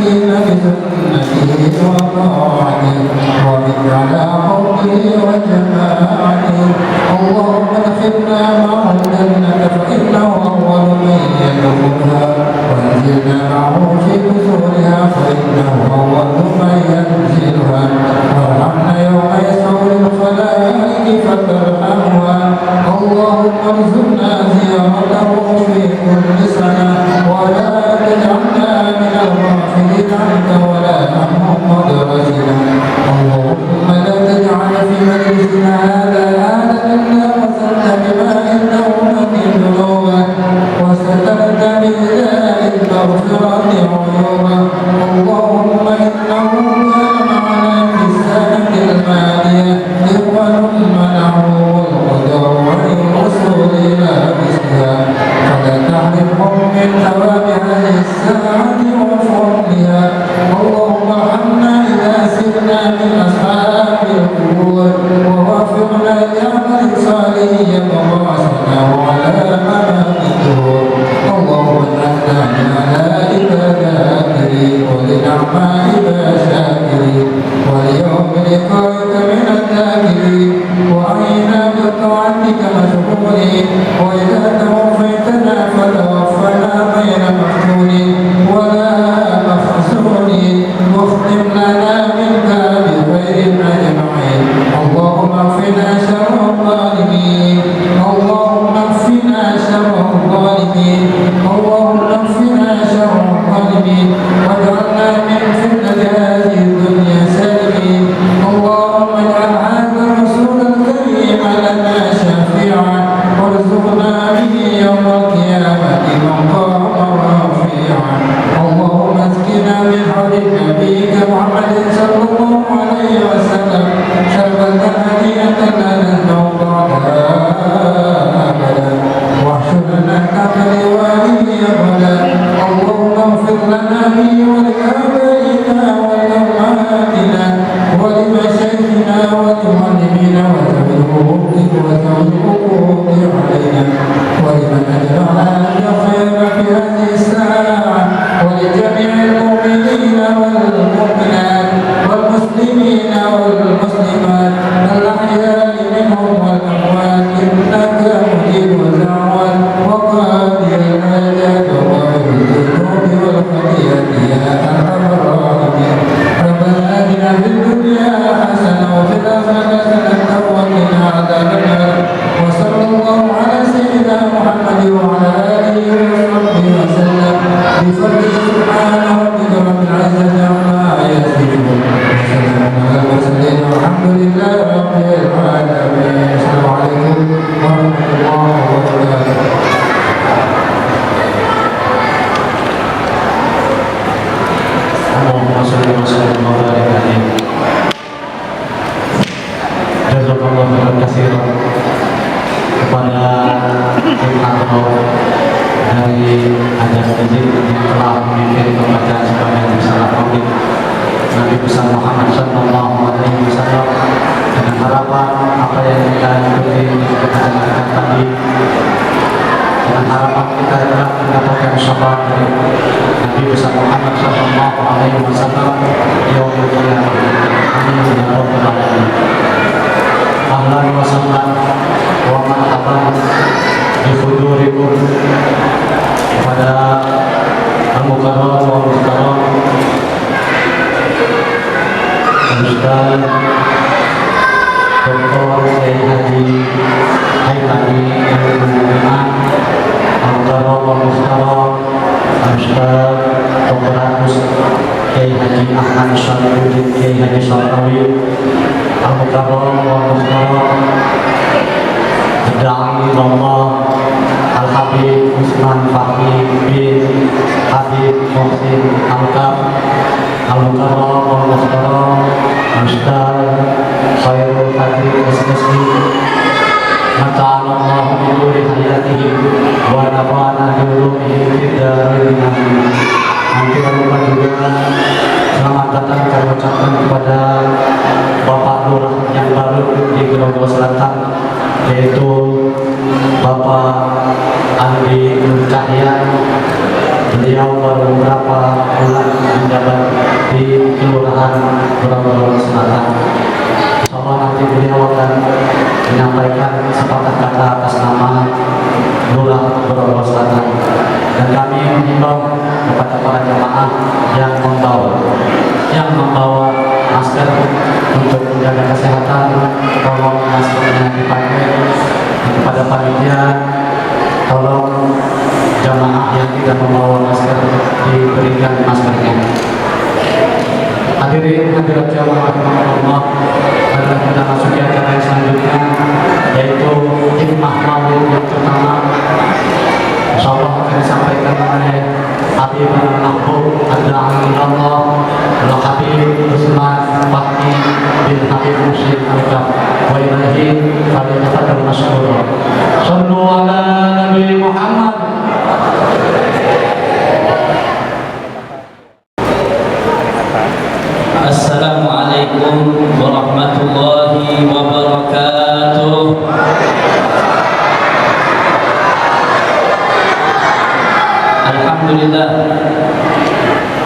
العاملين بسنته وطاعته ومن على حبه وجماعته. اللهم ادخلنا معه الجنة فإنه أول من يدخلها، وانزلنا معه في كسورها فإنه أول من ينزلها، وارحمنا يوم يسعر الخلائق فترحمها. اللهم ارزقنا زيارته في كل سنة، ولا تجعلنا من الغافلين عنك ولا نحن مدرسنا. اللهم لا تجعل في مجلسنا هذا آلة إلا وسلت بما إنه من ذنوبه، وسترت بإله المغفرة عيوبه. اللهم إنه كان معنا في السنة المالية إخوة منعوا القدر والوصول إلى مثلها، فلا تحرمهم من ثواب هذه الساعة وفضلها. اللهم ارحمنا إذا سرنا من أصحاب القبور، ووفقنا لعمل صالح يتواصلنا على أمام الدهور. اللهم اجعلنا من علائك ذاكرين ولنعمائك شاكرين، وليوم لقائك من الذاكرين، وأعنا بطاعتك مشغولين. وإذا توفيتنا فتوفنا غير مفتونين ولا مخزونين، واختم لنا منك بخير أجمعين. اللهم اكفنا شر الظالمين، اللهم اكفنا شر الظالمين، اللهم اكفنا شر الظالمين، واجعلنا من فتنة هذه الدنيا سالمين. اللهم اجعل هذا الرسول الكريم لنا شفيعا، وارزقنا به يوم القيامة مقاما رفيعا. اللهم اسقنا من حوض نبيك محمد صلى الله عليه وسلم شربة هنيئة لا نزمع بعدها أبدا، واحشرنا تحت لوائه أبدا. اللهم اغفر لنا به ولآبائنا ولأمهاتنا ولمشايخنا ولمعلمينا وذوي الحقوق علينا، ولمن أجرنا الخير في هذه الساعة، ولجميع المؤمنين والمؤمنات والمسلمين والمسلمات الأحياء منهم والأموات، إنك مجيب الدعوات وقاضي الحاجات وغافر الذنوب والخطيئة يا أرحم الراحمين. ربنا آتنا في الدنيا حسنة وفي الآخرة حسنة وقنا عذاب النار. وصلى الله على سيدنا محمد وعلى آله وصحبه وسلم بفضله سبحان ربك رب العزة عما يصفون، وسلام على المرسلين والحمد لله رب العالمين. السلام عليكم ورحمة الله وبركاته. Allahumma sholli wa sallim wa barik alaihi. Jazakallahu khairan katsiran kepada tim Akro dari Ajar Masjid yang telah memimpin pembacaan sebagian risalah Maulid Nabi besar Muhammad sallallahu alaihi wasallam, dengan harapan apa yang kita ikuti kita dengarkan tadi, dengan harapan kita dapat mendapatkan syafaat dari Nabi besar Muhammad sallallahu alaihi wasallam yaumul qiyamah. Amin ya rabbal alamin. Ahlan wa sahlan wa marhaban bi hudurikum kepada al-mukarram wa muhtaram Ustaz Dr. Kiai Haji Haitami Al-Mu'minah al-mukarram wa muhtaram Ustaz Dr. Agus Kiai Haji Ahmad Syarifuddin Kiai Haji Sarkawi al-mukarram wa muhtaram Da'i Allah Al-Habib Usman Fahmi bin Habib Muhsin Al-Kaf al-mukarram wa muhtaram Ustaz Khairul Hakim Musnisi mata'alallahu bi nuri hayatihi wa nafa'ana bi ulumihi fid dharain amin. Nanti lupa juga selamat datang kami ucapkan kepada Bapak Lurah yang baru di Grogol Selatan, yaitu Bapak Andi Cahya Beliau baru beberapa bulan menjabat di Kelurahan Grogol Selatan. Insyaallah nanti beliau akan menyampaikan sepatah kata atas nama Lurah Grogol Selatan. Dan kami mengimbau kepada para jamaah yang membawa masker untuk menjaga kesehatan, tolong maskernya dipakai. Kepada panitia, tolong jamaah yang tidak membawa masker diberikan maskernya. Hadirin hadirat jamaah rahimakumullah, kita masuki acara yang selanjutnya, yaitu hikmah maulid yang pertama. Insyaallah akan disampaikan oleh Habib Mahbub Ad-Da'i Allah Al-Habib Usman Fakhi bin Habib Musyid Al-Kaf wa ilaihi falyatafaddal masykurun. Shallu ala Nabi Muhammad. Assalamualaikum warahmatullahi wabarakatuh.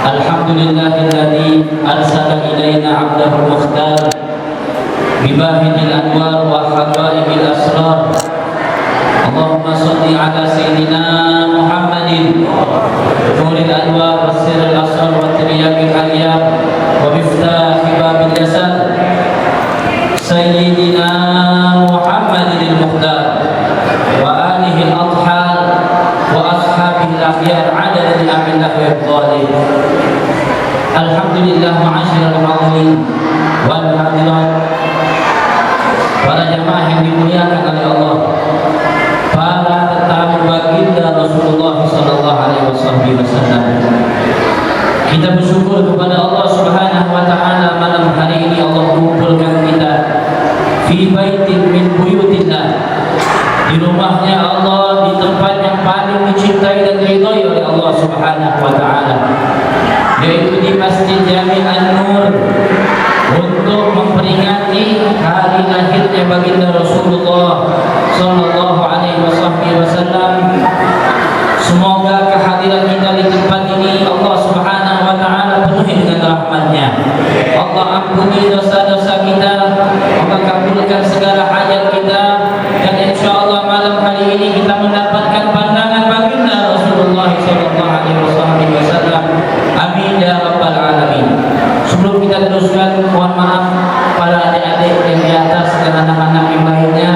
Alhamdulillahilladzi arsala ilaina 'abdahu mukhtar bibahijil anwar wa habaibul asrar. Allahumma shalli ala sayyidina Muhammadin nuril anwar wasiril asrar wa tiryaqil alyam wa miftahi babil jasad sayyidina Muhammadin al-mukhtar wa alihi al-athhar wa ashabihi al-akhyar adada li amrillah wa ibdalih. Alhamdulillah ma'asyiral hadirin wal hadirat, para jamaah yang dimuliakan oleh Allah, para tetamu baginda Rasulullah sallallahu alaihi wasallam. Kita bersyukur kepada Allah Subhanahu wa taala malam hari ini Allah mengumpulkan kita fi baitin min buyutillah, di rumahnya Allah, di tempat yang paling dicintai dan diridhai oleh Allah Subhanahu wa taala, yaitu di Masjid Jami' An-Nur, untuk memperingati hari lahirnya baginda Rasulullah sallallahu alaihi wasallam. Semoga kehadiran kita di tempat ini Allah Subhanahu wa taala penuhi dengan rahmat-Nya. Allah ampuni dosa-dosa kita, Allah kabulkan segala hajat kita, dan insyaallah malam hari ini kita mendapatkan pandangan baginda Rasulullah sallallahu alaihi wasallam. Amin ya rabbal alamin. Sebelum kita teruskan, mohon maaf para adik-adik yang di atas dan anak-anak yang lainnya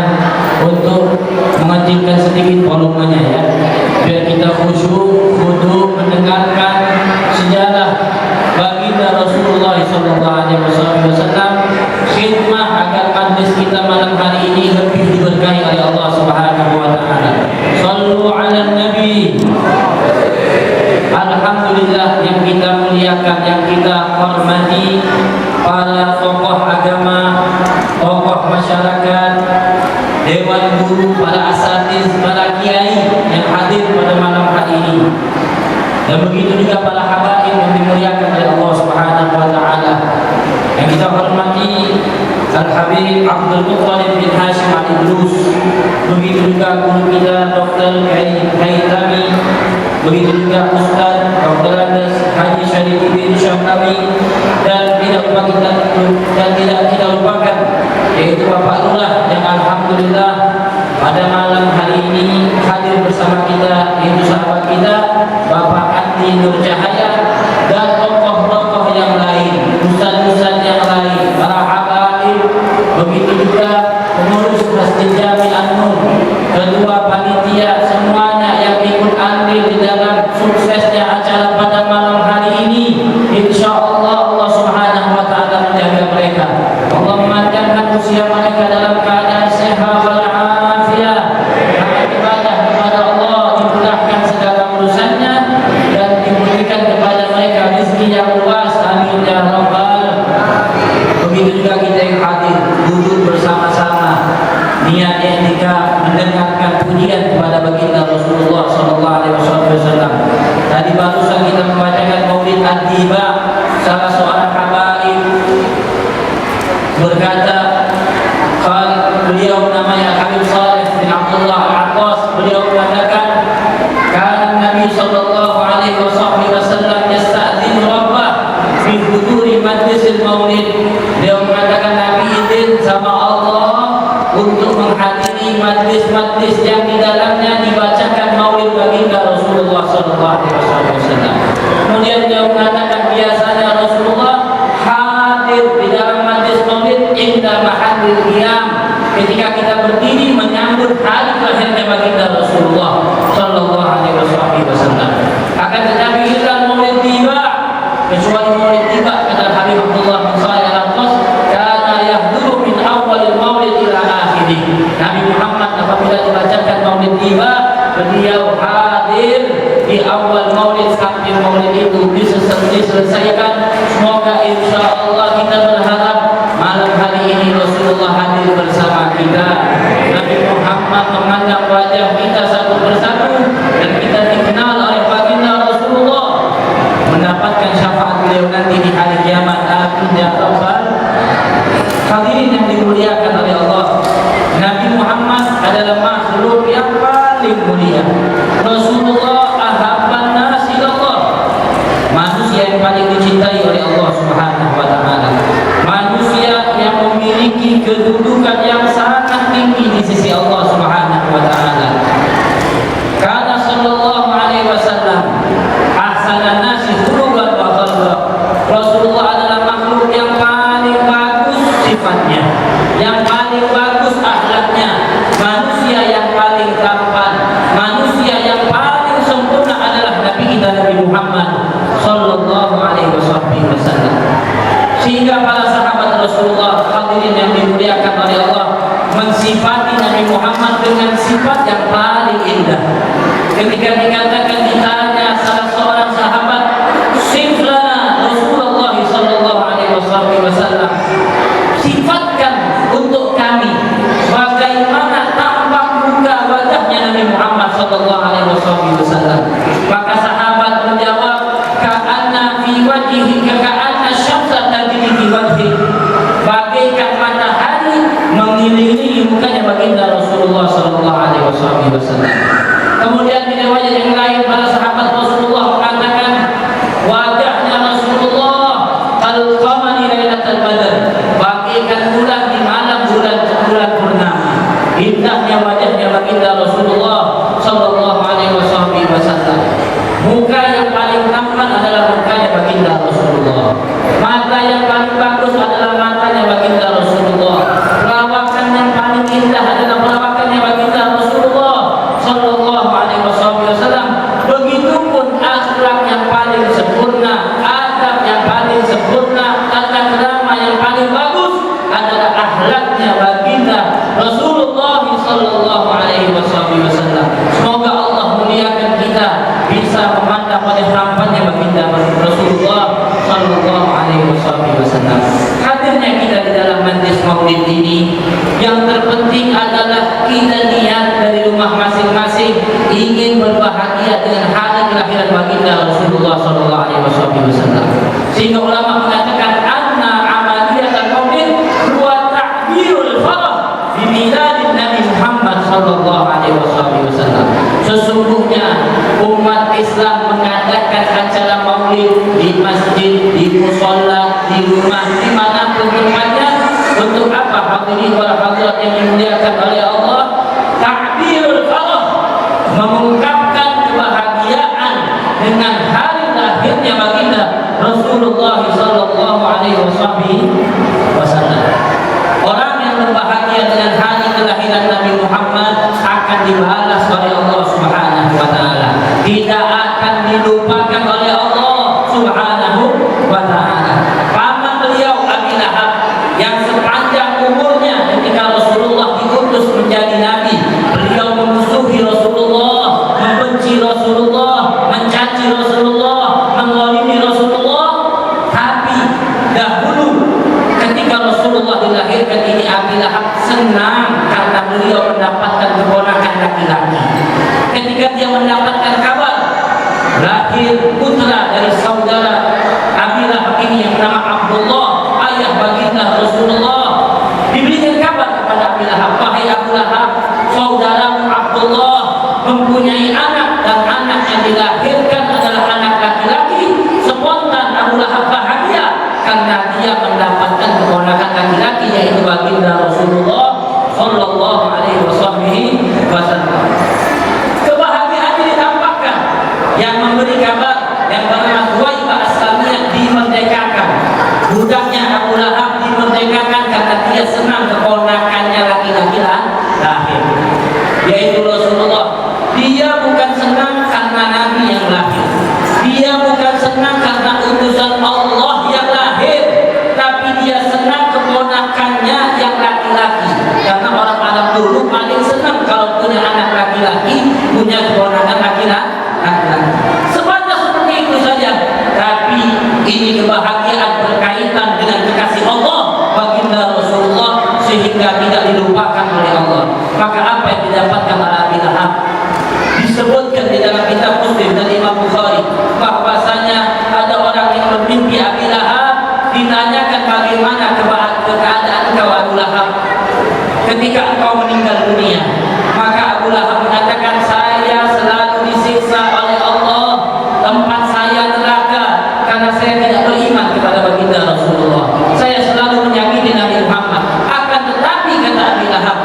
untuk mengecilkan sedikit volumenya ya, biar kita khusyuk, khudu mendengarkan sejarah baginda Rasulullah sallallahu alaihi wasallam, khidmah agar majlis kita malam hari ini lebih diberkahi oleh Allah Subhanahu wa taala. Shallu ala nabi. Alhamdulillah, yang kita muliakan, yang kita hormati para tokoh agama, tokoh masyarakat, dewan guru, para asatiz, para kiai yang hadir pada malam hari ini, dan begitu juga para habaib yang dimuliakan oleh Allah Subhanahu wa taala. Yang kita hormati Al-Habib Abdul Muttalib bin Hashim Al-Idrus, begitu juga guru kita Dr. Haitami, begitu juga Ustaz Dr. Haji Syarif bin Syamnawi, dan tidak kita lupakan yaitu Bapak Lurah yang alhamdulillah pada malam hari ini hadir bersama kita, yaitu sahabat kita Bapak Andi Nur Cahaya, dan tokoh-tokoh yang lain, ustaz-ustaz yang lain, para habaib, begitu juga pengurus Masjid Jami' An-Nur, kedua panitia, semuanya yang ikut andil di dalam suksesnya acara pada malam hari ini. Insyaallah Allah Subhanahu wa taala menjaga mereka. Allah memanjangkan usia mereka dalam keadaan sehat walafiat. Amal ibadah kepada Allah dimudahkan segala urusannya, dan diberikan kepada mereka rezeki yang luas. Amin ya rabbal. Begitu juga kita yang hadir duduk bersama-sama, niat etika mendengarkan pujian kepada baginda Rasulullah sallallahu alaihi wasallam. Tadi barusan kita membacakan Maulid Ad-Diba, salah seorang habaib berkata, beliau namanya Habib Saleh bin Abdullah Al-Aqqas, beliau mengatakan, kan Nabi sallallahu alaihi wasallam yang di dalamnya dibacakan maulid baginda Rasulullah sallallahu alaihi wasallam. Kemudian dia mengatakan biasanya Rasulullah hadir di dalam majlis maulid inda mahadil qiyam, ketika kita berdiri menyambut hari lahirnya baginda Rasulullah sallallahu alaihi wasallam. Akan tetapi kita maulid tiba, kecuali maulid tiba kata Habib Abdullah bin Shalih Al-Attas, kana yahduru min awalil maulid ila akhirih. Nabi Muhammad apabila dibacakan maulid tiba, beliau hadir di awal maulid sampai maulid itu diselesaikan. Semoga insya Allah kita berharap malam hari ini Rasulullah hadir bersama kita. Nabi Muhammad memandang wajah kita satu persatu dan kita dikenal oleh baginda Rasulullah, mendapatkan syafaat beliau nanti di hari kiamat. Amin ya rabbal hadirin yang dimuliakan oleh Allah. Nabi Muhammad adalah makhluk yang paling mulia. Rasulullah ahabban nasi ilallah, manusia yang paling dicintai oleh Allah Subhanahu wa taala. Manusia yang memiliki kedudukan yang sangat tinggi di sisi Allah Subhanahu wa taala. Karena sallallahu alaihi wasallam ahsanan nasi khuluqan wa khalqan. Rasulullah adalah makhluk yang paling bagus sifatnya, yang paling bagus akhlaknya, manusia yang paling tampan, manusia yang paling sempurna adalah Nabi kita Nabi Muhammad sallallahu alaihi wasallam. Sehingga para sahabat Rasulullah hadirin yang dimuliakan oleh Allah mensifati Nabi Muhammad dengan sifat yang paling indah. Ketika dikatakan ditanya salah seorang sahabat, siflana Rasulullah sallallahu alaihi wasallam, sifatkan untuk kami bagaimana tampak muka wajahnya Nabi Muhammad sallallahu alaihi wasallam. Maka sahabat menjawab, ka'anna fi wajhihi ka'anna syamsa tajri fi wajhi, bagaikan matahari mengelilingi mukanya baginda Rasulullah sallallahu alaihi wasallam. Kemudian di riwayat yang lain para sahabat Rasulullah mengatakan wajahnya Rasulullah kal-qamari lailatul badr, bagaikan bulan di malam bulan purnama. Indahnya wajahnya baginda Rasulullah sallallahu alaihi wasallam. Muka yang paling tampan adalah mukanya baginda Rasulullah. Mata yang paling bagus adalah matanya baginda Rasulullah. Perawakan yang paling indah adalah perawakannya baginda Rasulullah sallallahu alaihi wasallam. Begitupun akhlak yang paling sempurna, adab yang paling sempurna, tata krama yang paling bagus adalah akhlaknya baginda Rasulullah sallallahu alaihi wasallam. Semoga Allah muliakan kita bisa memandang oleh rampannya baginda Rasulullah sallallahu alaihi wasallam. Hadirnya kita di dalam majlis maulid ini, yang terpenting adalah kita niat dari rumah masing-masing ingin berbahagia dengan hari kelahiran baginda Rasulullah sallallahu alaihi wasallam. Sehingga ulama mengatakan anna amaliyat maulid huwa ta'birul farah bi miladin Nabi Muhammad sallallahu alaihi wasallam. Sesungguhnya umat Islam mengadakan acara maulid di masjid, di mushola, di rumah, di mana pun tempatnya. Untuk apa? Hadirin wal hadirat yang dimuliakan oleh Allah, takbirul farah, mengungkapkan kebahagiaan dengan hari lahirnya baginda Rasulullah sallallahu alaihi wasallam. Orang yang berbahagia dengan hari kelahiran Nabi Muhammad akan dibalas oleh Allah Subhanahu wa taala. Tidak akan dilupakan oleh Allah Subhanahu wa taala. Paman beliau Abi Lahab yang sepanjang umurnya ketika Rasulullah diutus menjadi nabi, beliau memusuhi Rasulullah, membenci Rasulullah, mencaci Rasulullah, menzalimi Rasulullah. Tapi dahulu ketika Rasulullah dilahirkan ini, Abi Lahab senang karena beliau mendapatkan keponakan laki-laki. Ketika dia mendapatkan kabar lahir putra dari saudara Abi Lahab ini yang bernama Abdullah, ayah baginda Rasulullah, diberikan kabar kepada Abi Lahab, wahai Abu Lahab, saudaramu Abdullah mempunyai anak dan anak yang dilahirkan adalah anak laki-laki. Spontan Abu Lahab bahagia karena dia mendapatkan keponakan laki-laki yaitu baginda Rasulullah sallallahu alaihi wasallam. dia senang keponakannya laki-laki lahir, yaitu Rasulullah. Dia bukan senang karena Nabi yang lahir, dia bukan senang karena utusan Allah yang lahir, tapi dia senang keponakannya yang laki-laki. Karena orang Arab dulu paling senang kalau punya anak laki-laki, punya keponakan laki-laki. Sebatas seperti itu saja. Tapi ini kebahagiaan berkaitan dengan kekasih Allah baginda Rasulullah, sehingga tidak dilupakan oleh Allah. Maka apa yang didapatkan oleh Abi Lahab? Disebutkan di dalam kitab Muslim dan Imam Bukhari bahwasanya ada orang yang bermimpi Abi Lahab, ditanyakan bagaimana keadaan kau Abu Lahab ketika engkau meninggal dunia. Maka Abu Lahab mengatakan, saya selalu disiksa oleh Allah, tempat saya neraka karena saya tidak beriman kepada baginda Rasulullah. Saya selalu menyakiti Nabi Muhammad. Akan tetapi kata Abi Lahab,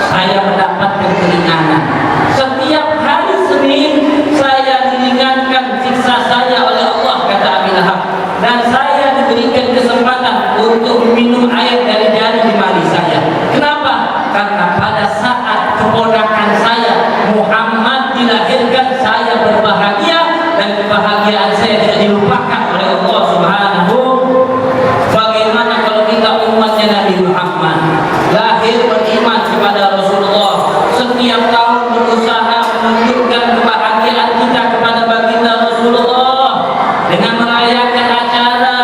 saya mendapatkan keringanan. Setiap hari Senin saya diringankan siksa saya oleh Allah, kata Abi Lahab. Dan saya diberikan kesempatan untuk minum air dari jari jemari saya. Kenapa? Karena pada saat keponakan saya Muhammad dilahirkan, saya berbahagia dan kebahagiaan saya tidak dilupakan oleh Allah Subhanahu. Bagaimana kalau kita umatnya Nabi Muhammad lahir beriman kepada Rasulullah, setiap tahun berusaha menunjukkan kebahagiaan kita kepada baginda Rasulullah dengan merayakan acara,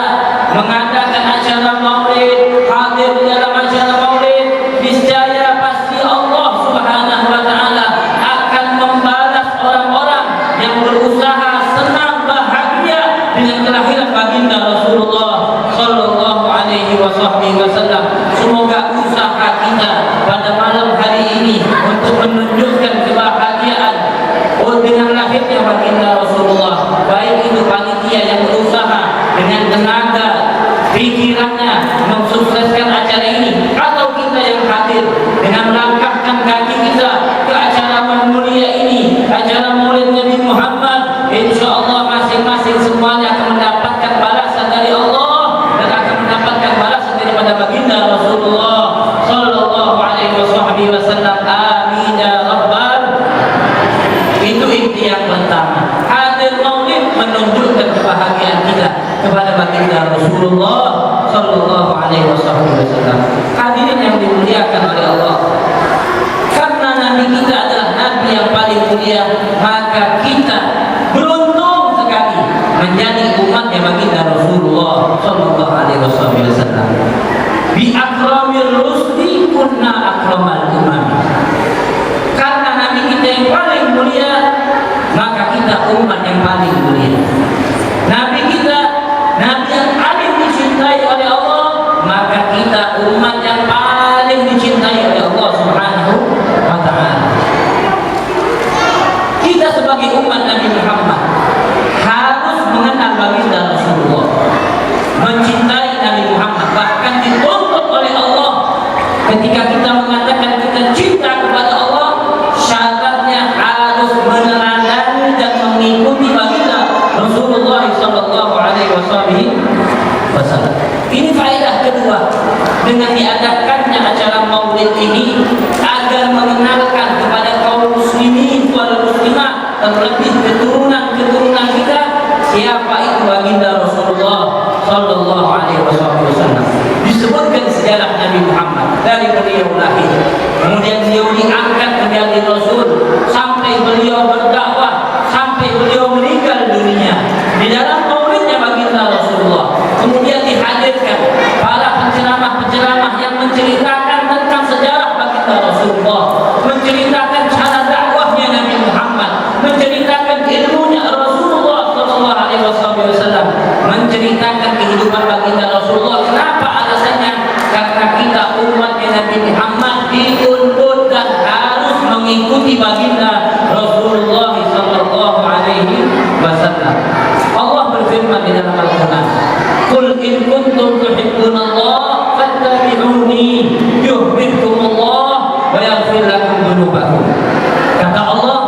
mengadakan acara maulid, hadir di dalam acara maulid, niscaya pasti Allah Subhanahu wa taala akan membalas orang-orang yang berusaha senang bahagia dengan kelahiran baginda Rasulullah sallallahu alaihi wasallam. Semoga usaha kita pada malam hari ini untuk menunjukkan kebahagiaan dengan lahirnya baginda Rasulullah, baik itu panitia yang berusaha dengan tenaga pikirannya mensukseskan acara ini, atau kita yang hadir dengan melangkahkan kaki kita ke acara mulia ini, acara Maulid Nabi Muhammad. Insyaallah masing-masing semuanya akan mendapatkan balasan dari Allah dan akan mendapatkan balasan daripada baginda Rasulullah sallallahu alaihi wasallam. Amin ya rabbal. Itu inti yang pertama. Hadir maulid menunjukkan kebahagiaan kita kepada baginda Rasulullah sallallahu alaihi wasallam. Hadirin yang dimuliakan oleh Allah, karena Nabi kita adalah Nabi yang paling mulia, maka kita beruntung sekali menjadi umatnya baginda Rasulullah sallallahu alaihi wasallam. Bi akramir rusdi kunna akramal umam. Karena Nabi kita yang paling mulia, maka kita umat yang paling mulia. Nabi kita, Nabi yang paling dicintai oleh Allah, maka kita umat yang paling dicintai oleh Allah Subhanahu wa ta'ala. Kita sebagai umat Nabi Muhammad harus mengenal baginda Rasulullah, mencintai Nabi Muhammad. Bahkan dituntut oleh Allah ketika kita mengatakan kita cinta kepada Allah, syaratnya harus meneladani dan mengikuti baginda Rasulullah sallallahu alaihi wasallam. Ini faedah kedua dengan diadakannya acara maulid ini, agar mengenalkan kepada kaum muslimin wal muslimat, terlebih keturunan kita, siapa itu baginda Rasulullah sallallahu alaihi wasallam. Disebutkan sejarah Nabi Muhammad dari beliau lahir, kemudian beliau diangkat menjadi rasul, sampai beliau berdakwah, sampai beliau meninggal dunia. Di dalam maulidnya baginda Rasulullah kemudian dihadirkan para penceramah-penceramah yang menceritakan tentang sejarah baginda Rasulullah, menceritakan cara dakwahnya Nabi Muhammad, menceritakan ilmunya Rasulullah sallallahu alaihi wasallam, menceritakan kehidupan baginda Rasulullah. Kenapa alasannya? Karena kita umatnya Nabi Muhammad dituntut dan harus mengikuti baginda Rasulullah sallallahu alaihi wasallam. Allah berfirman di dalam Al-Qur'an, "Qul in kuntum tuhibbunallaha fattabi'uni yuhibbukumullah wa yaghfir lakum dzunubakum." Kata Allah,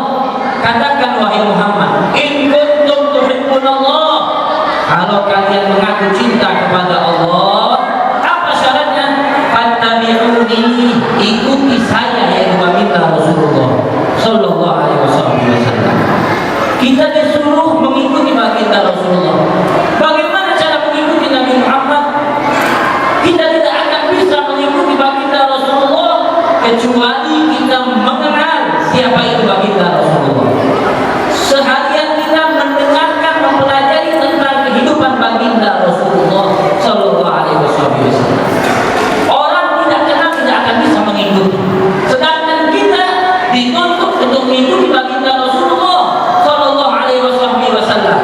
katakan wahai Muhammad, in kuntum tuhibbunallah, kalau kalian mengaku cinta kepada Allah, apa syaratnya? ini ikuti saya yaitu baginda Rasulullah Sallallahu Alaihi Wasallam. Kita disuruh mengikuti baginda Rasulullah. Bagaimana cara mengikuti Nabi Muhammad? Kita tidak akan bisa mengikuti baginda Rasulullah kecuali kita mengenal siapa itu baginda Rasulullah. Seharian kita mendengarkan, mempelajari tentang kehidupan baginda Rasulullah Sallallahu Alaihi Wasallam. Orang tidak kenal tidak akan bisa mengikuti. Sedangkan kita dituntut untuk mengikuti baginda Rasulullah Sallallahu Alaihi Wasallam.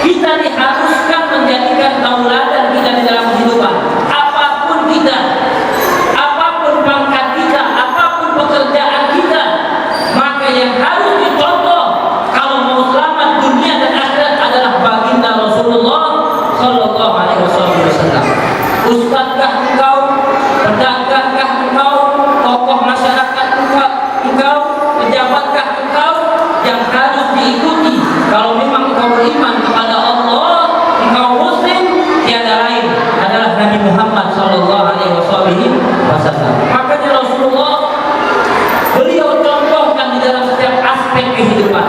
Kita diharuskan menjadikan tauladan kita di dalam kehidupan. Apapun kita, apapun pangkat kita, apapun pekerjaan kita, maka yang harus dicontoh kalau mau selamat dunia dan akhirat adalah baginda Rasulullah Sallallahu Alaihi Wasallam. Ustadzkah engkau, pedagangkah engkau, tokoh masyarakat engkau, pejabatkah engkau, yang harus diikuti kalau memang engkau beriman kepada Allah, engkau muslim, tiada lain adalah Nabi Muhammad Sallallahu Alaihi Wasallam. Makanya Rasulullah beliau contohkan di dalam setiap aspek kehidupan.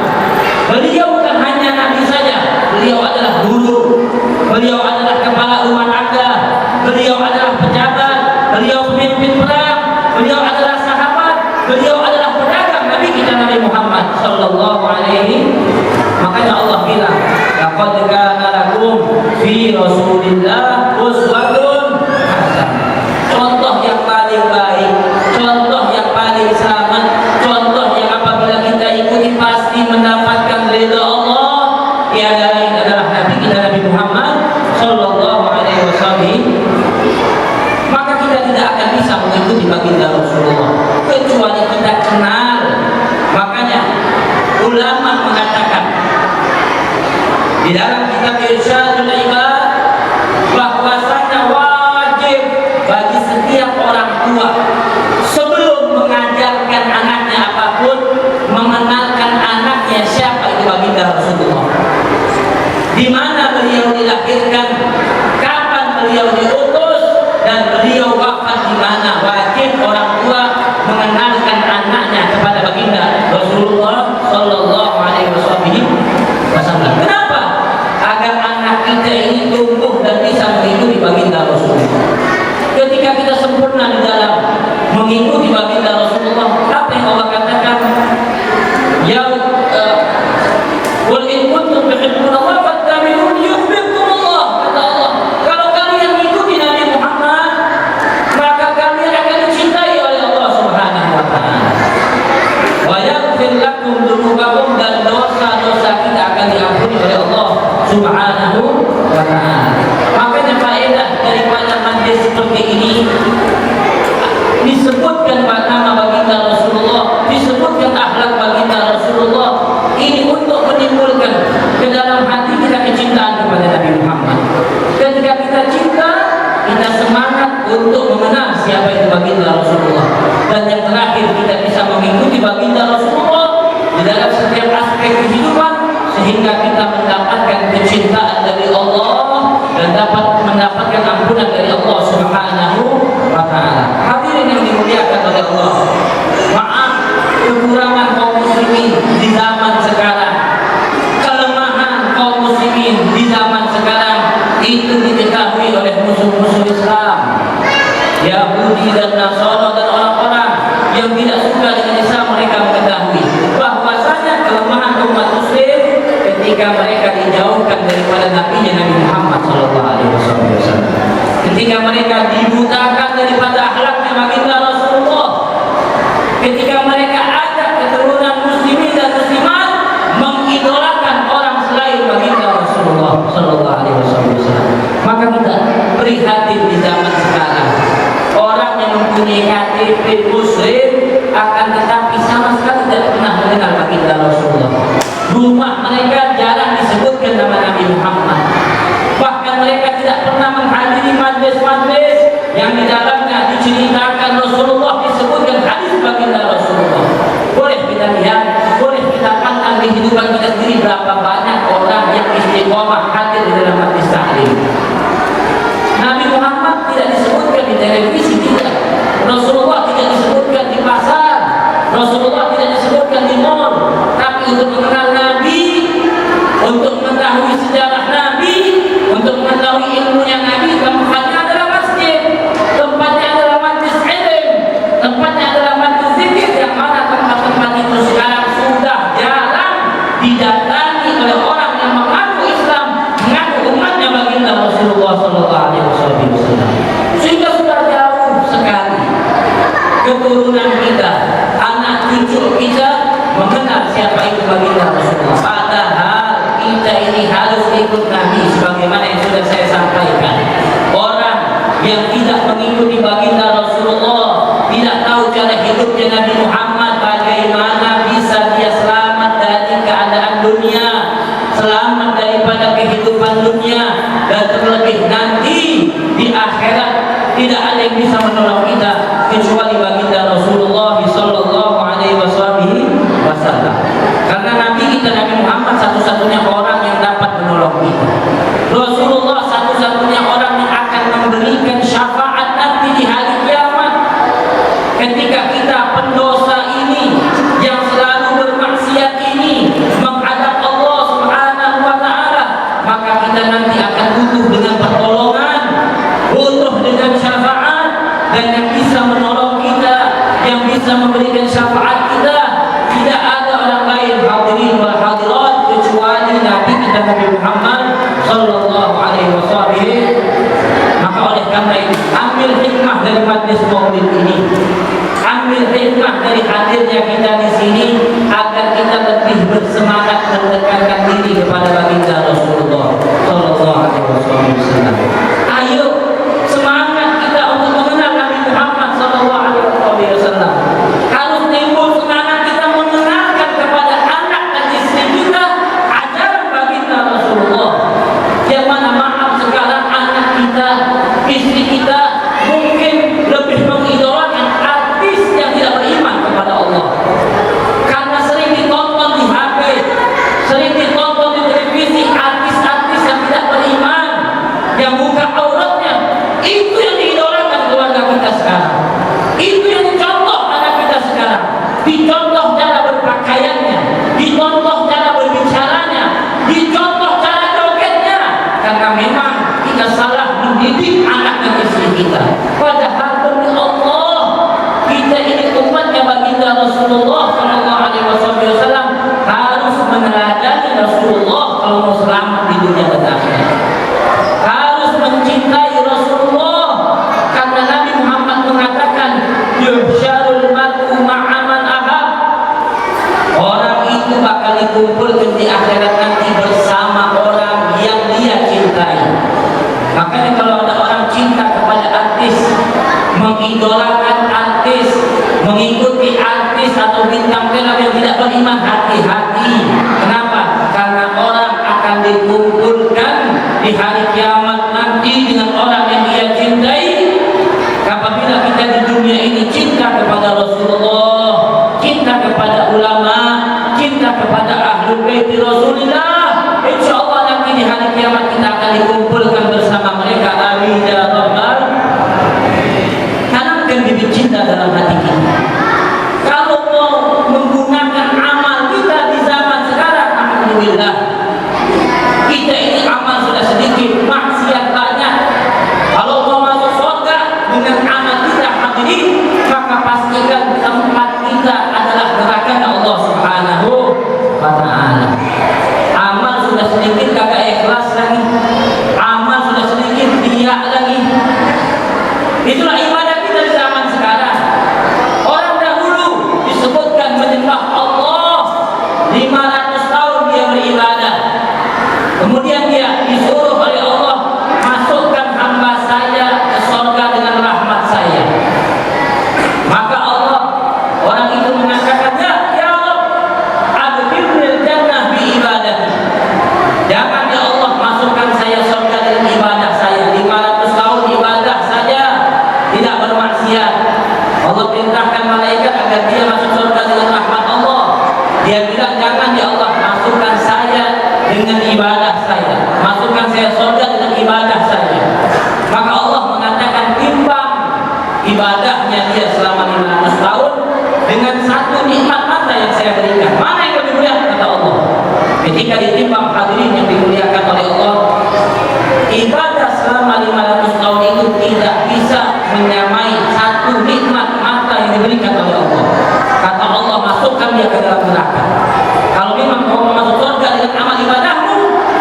Beliau bukan hanya Nabi saja, beliau adalah guru, beliau adalah kepala rumah tangga, beliau adalah pejabat, beliau pemimpin perang, beliau adalah sahabat, beliau adalah pedagang Nabi kita Nabi Muhammad Sallallahu Alaihi. Makanya Allah bilang, laqad kana lakum fi Rasulillah uswatun hasanah. Contoh yang paling baik, contoh yang paling selamat, contoh yang apabila kita ikuti pasti mendapatkan ridha Allah, tiada lain adalah Nabi kita Nabi Muhammad Sallallahu Alaihi Wasallam. Maka kita tidak akan bisa mengikuti baginda Rasulullah kecuali kita kenal. Makanya ulama mengatakan di dalam kitab Irsyadul Ibad bahwasanya wajib bagi setiap orang tua sebelum mengajarkan anaknya apapun mengenalkan anaknya siapa itu baginda Rasulullah, di mana beliau dilahirkan, kapan beliau diutus, dan beliau wafat di mana. Wajib orang tua mengenalkan anaknya kepada baginda Rasulullah Sallallahu Alaihi Wasallam. Kenapa? Agar anak kita ini tumbuh dan bisa mengikuti baginda Rasulullah. Ketika kita sempurna di dalam mengikuti baginda Rasulullah, apa yang Allah katakan? Ya qul in kuntum tuhibbuna fattabi'uni yuhibbukumullah. Kata Allah, kalau kalian mengikuti Nabi Muhammad, maka kalian akan dicintai oleh Allah Subhanahu wa taala. Wa yaghfir lakum dzunubakum, dan dosa-dosa kita akan diampuni oleh Allah Subhanahu wa taala. Makanya faedah daripada majlis seperti ini disebutkan nama baginda Rasulullah, disebutkan akhlak baginda Rasulullah, ini untuk menimbulkan ke dalam hati kita kecintaan kepada Nabi Muhammad. Ketika kita cinta, kita semangat untuk mengenal siapa itu baginda Rasulullah. Dan yang terakhir, kita bisa mengikuti baginda Rasulullah di dalam setiap aspek kehidupan, sehingga kita mendapatkan kecintaan dari Allah dan dapat mendapatkan ampunan dari Allah Subhanahu wa taala. Hadirin yang dimuliakan oleh Allah, maaf kekurangan kaum muslimin di zaman sekarang, kelemahan kaum muslimin di zaman sekarang itu diketahui oleh musuh-musuh Islam, Yahudi dan Nasara dan orang-orang yang tidak suka dengan Islam. Mereka mengetahui bahwasanya kelemahan umat muslim ketika mereka dijauhkan daripada nabinya Nabi Muhammad Sallallahu Alaihi Wasallam, ketika mereka dibutakan daripada akhlaknya baginda Rasulullah, ketika mereka ajak keturunan muslimin dan muslimat mengidolakan orang selain baginda Rasulullah Sallallahu Alaihi Wasallam. Maka kita prihatin di zaman sekarang, orang yang mempunyai KTP muslim akan tetapi sama sekali tidak pernah mengenal baginda Rasulullah. Rumah mereka jarang disebutkan nama Nabi Muhammad. Bahkan mereka tidak pernah menghadiri majlis-majlis yang di dalamnya mengenal siapa itu baginda Rasulullah. Padahal kita ini harus ikut Nabi sebagaimana yang sudah saya sampaikan. Orang yang tidak mengikuti baginda Rasulullah, tidak tahu cara hidupnya Nabi Muhammad, bagaimana bisa dia selamat dari keadaan dunia, selamat daripada kehidupan dunia, dan terlebih nanti di akhirat tidak ada yang bisa menolong kita kecuali baginda Rasulullah sallallahu alaihi wasallam. Karena Nabi kita, Nabi Muhammad, satu-satunya orang yang dapat menolong kita. Rasulullah satu-satunya orang yang akan memberikan syafaat nanti di hari kiamat. Ketika kita pendosa ini yang selalu bermaksiat ini menghadap Allah Subhanahu wa taala, maka kita nanti akan butuh dengan pertolongan, butuh dengan syafaat, dan yang bisa menolong kita, yang bisa memberikan syafaat kita, tidak ada orang lain hadirin wal hadirat kecuali Nabi kita Nabi Muhammad sallallahu alaihi wasallam. Maka oleh karena itu, ambil hikmah dari majlis maulid ini, ambil hikmah dari hadirnya kita di sini, agar kita lebih bersemangat mendekatkan diri kepada baginda Rasulullah sallallahu alaihi wasallam. Ayo semangat kita untuk mengenal Nabi Muhammad sallallahu alaihi wasallam. Harus timbul semangat kita mengenalkan kepada anak dan istri kita ajaran baginda Rasulullah. Yang mana maaf sekarang anak kita, istri kita mungkin lebih mengidolakan artis yang tidak beriman kepada Allah, karena sering ditonton di HP, sering ditonton di televisi artis-artis yang tidak beriman, yang buka auratnya. Itu yang diidolakan keluarga kita sekarang, itu yang dicontoh anak kita sekarang, dicontoh cara berpakaiannya, dicontoh cara berbicaranya, dicontoh cara jogetnya, karena memang kita salah mendidik anak dan istri kita. Padahal demi Allah, kita ini umatnya baginda Rasulullah sallallahu alaihi wasallam, harus meneladani Rasulullah kalau mau selamat di dunia dan akhirat. Harus mencintai Rasulullah, karena Nabi Muhammad mengatakan yuhsyarul mar'u ma'a man ahab. Orang itu bakal dikumpulkan di akhirat nanti bersama orang yang dia cintai. Makanya kalau ada orang cinta kepada artis, mengidolakan artis, mengikuti artis atau bintang film yang tidak beriman, hati-hati. Kenapa? Karena orang akan dikumpulkan di hari kiamat nanti dengan orang yang dia cintai. Apabila kita di dunia ini cinta kepada Rasulullah, cinta kepada ulama, cinta kepada ahlul bait Rasulullah, insya Allah nanti di hari kiamat kita akan dikumpulkan bersama mereka. Amin ya rabbal. Tanamkan bibit cinta dalam hati kita. Kalau mau menggunakan amal kita di zaman sekarang, alhamdulillah, kita ini amal sudah sedikit, maksiat banyak. Kalau mau masuk surga dengan amal kita hadirin, maka pastikan tempat kita adalah neraka Allah Subhanahu wa taala. Amal sudah sedikit, kagak ikhlas lagi. Amal sudah sedikit, riya lagi. Itulah ibadah kita di zaman sekarang. Orang dahulu disebutkan menyembah Allah 500 tahun dia beribadah. Kemudian dia disuruh oleh Allah, masukkan hamba saya ke surga dengan rahmat saya. Maka Allah, orang itu mengatakan, ya Allah, adkhilnil jannah bi ibadati. Jangan ya Allah masukkan saya surga dengan ibadah saya. 500 tahun ibadah saja, tidak bermaksiat. Allah perintahkan malaikat agar dia masuk surga dengan rahmat Allah. Dia bilang, jangan ya Allah masukkan saya dengan ibadah saya, masukkan saya surga dengan ibadah saya. Maka Allah mengatakan, timbang ibadahnya dia selama 500 tahun dengan satu nikmat mata yang saya berikan, mana yang lebih mulia? Kata Allah. Ketika ditimbang hadirin yang dimuliakan oleh Allah, ibadah selama 500 tahun itu tidak bisa menyamai satu nikmat mata yang diberikan oleh Allah. Kata Allah, masukkan dia ke dalam neraka. Kalau memang kau mau masuk surga dengan amal ibadahmu,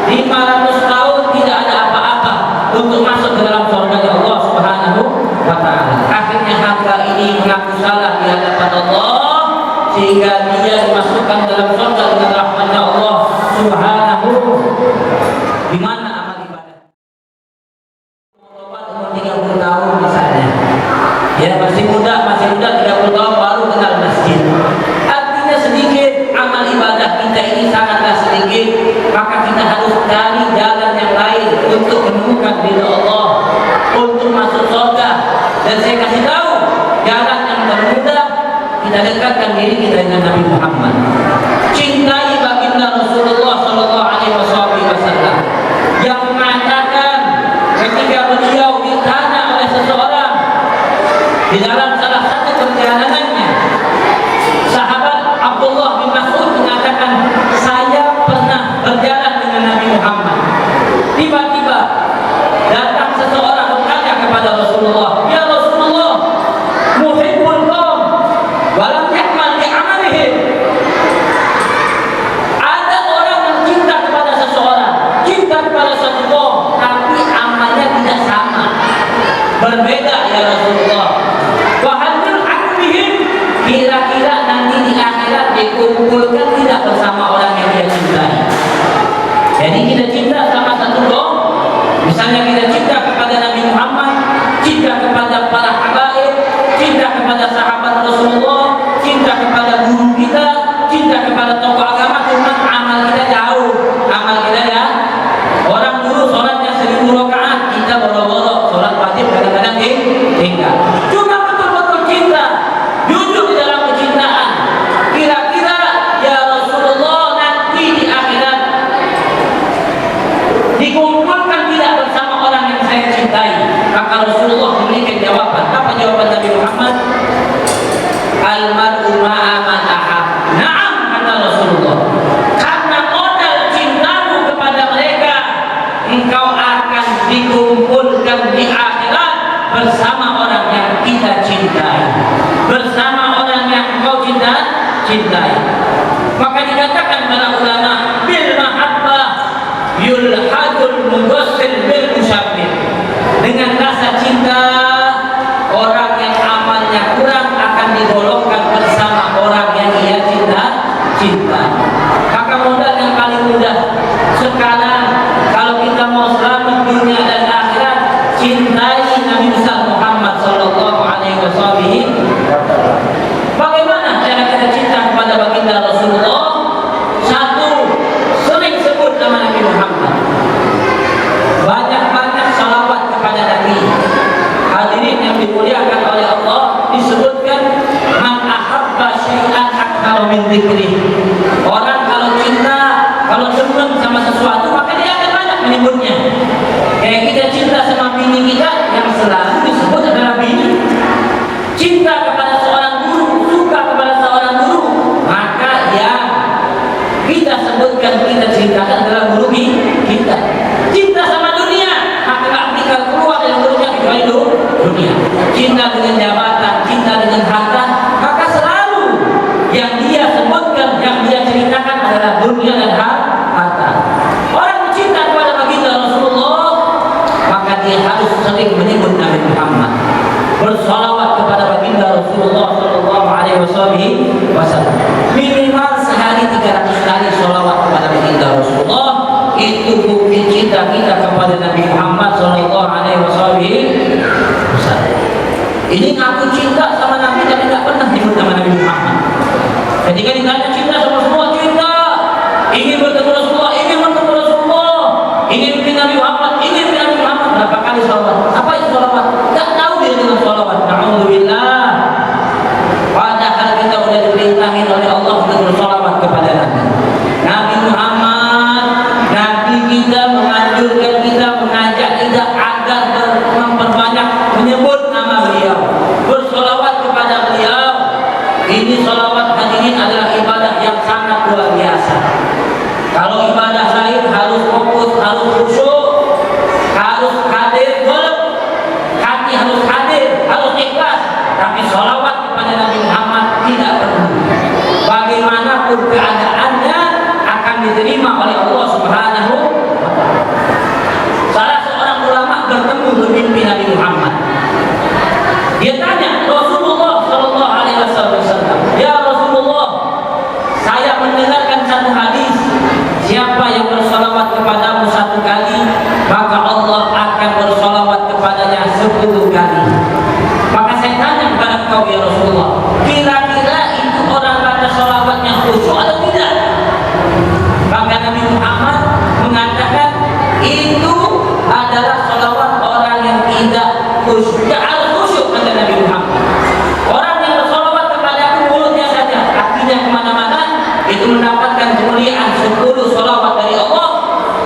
500 tahun tidak ada apa-apa untuk masuk ke dalam surga Allah Subhanahu wa taala. Akhirnya hamba ini mengaku salah di hadapan Allah, sehingga dia dimasukkan dimasukkan dalam surga dengan rahmatnya Allah Subhanahu. Di mana amal ibadah? Umur 30 tahun misalnya, ya masih muda 30 tahun baru kenal masjid. Artinya sedikit amal ibadah kita ini sangatlah sedikit, maka kita harus cari jalan yang lain untuk menemukan ridha Allah, untuk masuk surga. Dan saya kasih tahu jalan yang termudah, kita dekatkan diri kita dengan Nabi Muhammad. Cintai baginda Rasulullah Sallallahu Alaihi Wasallam yang mengatakan ketika beliau ditanya oleh seseorang di dalam salah satu perjalanannya, sahabat Abdullah bin Mas'ud mengatakan, saya pernah berjalan dengan Nabi Muhammad. Tiba-tiba datang seseorang bertanya kepada Rasulullah, ya Rasulullah, muhibbul qaum walam yakmal li amalihim. Ada orang yang cinta kepada seseorang, cinta kepada suatu kaum, tapi amalnya tidak sama, berbeda ya Rasulullah. Wa hadul akbihim, kira-kira nanti di akhirat dikumpulkan tidak bersama orang yang dia cintai. Jadi kita cinta sama satu kaum, misalnya kita cinta kepada Nabi Muhammad, cinta kepada para habaib, cinta kepada sahabat Rasulullah, cinta kepada guru kita, cinta kepada tokoh agama, cuma amal kita jauh. Amal kita ya, orang dulu sholatnya 1000 rakaat, kita boro-boro sholat wajib kadang-kadang tinggal. Cuma betul-betul cinta, jujur di dalam kecintaan. Kira-kira ya Rasulullah, nanti di akhirat dikumpulkan tidak bersama orang yang saya cintai. Maka Rasulullah memberikan jawaban. Apa jawaban Nabi Muhammad? Al-mar'u ma'a man ahab. Na'am, kata Rasulullah. Karena modal cintamu kepada mereka, engkau akan dikumpulkan di akhirat bersama orang yang kita cintai, bersama orang yang engkau cintai. Maka dikatakan para ulama, bil mahabbah yulhadul mughassil bil musyabbih. Dengan rasa cinta, orang yang amalnya kurang akan digolongkan bersama orang yang ia cinta. Maka modal yang paling mudah sekarang kalau kita mau selamat dunia dan akhirat, cintai Nabi Muhammad Sallallahu Alaihi Wasallam. Bagaimana cara kita cinta kepada baginda Rasulullah? Satu, sering sebut nama Nabi Muhammad, banyak-banyak salawat kepada Nabi. Hadirin yang dimuliakan oleh Allah, disebutkan man ahabba syai'an akthar min dzikri. Orang kalau cinta, kalau demen sama sesuatu, maka dia akan banyak menyebutnya. Kayak kita cinta sama bini kita, yang selalu disebut adalah bini. Cinta kepada seorang guru, suka kepada seorang guru, maka yang kita sebutkan, kita cintakan adalah guru kita. Cinta sama dunia, maka tak tinggal keluar dari dunia kecuali dunia. Cinta dengan jabatan, cinta dengan harta, maka selalu yang dia sebutkan, yang dia ceritakan adalah dunia dan harta. Orang cinta kepada baginda Rasulullah, maka dia harus sering menyebut Nabi Muhammad, bersalawat kepada baginda Rasulullah Sallallahu Alaihi Wasallam. Minimal sehari 300 kali salawat kepada baginda Rasulullah. Itu bukti cinta kita kepada Nabi Muhammad Sallallahu Alaihi Wasallam. Ini ngaku cinta sama Nabi tapi tidak pernah nyebut nama Nabi Muhammad. Ketika ditanya cinta sama semua, cinta, ingin bertemu Rasulullah, ingin bertemu Rasulullah, ingin bertemu Nabi Muhammad, ingin bertemu Nabi Muhammad. Berapa kali salawat? Apa itu salawat? Tak tahu dia dengan salawat. Alhamdulillah. Padahal kita sudah diperintahin oleh Allah untuk bersalawat kepada Nabi. Nabi Muhammad, Nabi kita menganjurkan kita, mengajak kita agar memperbanyak menyebut nama beliau, bersalawat kepada beliau. Ini salawat hadirin adalah ibadah yang sangat luar biasa. Kalau ibadah lain harus fokus, harus khusyuk, harus hadir golep, hati harus hadir, harus ikhlas. Tapi salawat kepada Nabi Muhammad tidak perlu. Bagaimanapun keadaannya akan diterima oleh Allah Subhanahu wa Ta'ala. Salah seorang ulama bertemu bermimpi Nabi Muhammad. Dia tanya Rasulullah Sallallahu Alaihi Wasallam, ya Rasulullah, saya kali, maka Allah akan bersolawat kepadanya 10 kali. Maka saya tanya kepada engkau ya Rasulullah, kira-kira itu orang baca solawatnya khusyuk atau tidak? Maka Nabi Muhammad mengatakan itu adalah solawat orang yang tidak khusyuk. Tidak khusyuk kata Nabi Muhammad. Orang yang bersolawat kepada aku mulutnya saja, hatinya kemana-mana, itu mendapatkan kemuliaan 10 solawat dari Allah.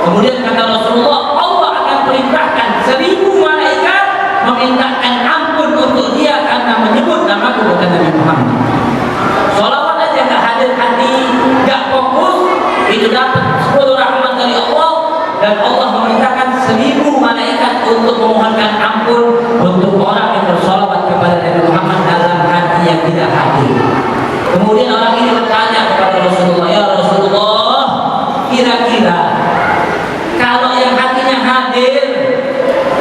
Kemudian kata Rasulullah, Allah akan perintahkan 1000 malaikat memintakan ampun untuk dia karena menyebut namaku, kata Nabi Muhammad. Solawat aja gak hadir hati, gak fokus, itu dapat 10 rahmat dari Allah. Dan Allah memerintahkan 1000 malaikat untuk memohonkan ampun untuk orang yang bersolawat kepada Nabi Muhammad dalam hati yang tidak hadir. Kemudian orang ini bertanya kepada Rasulullah, ya Rasulullah, kira-kira kalau yang hatinya hadir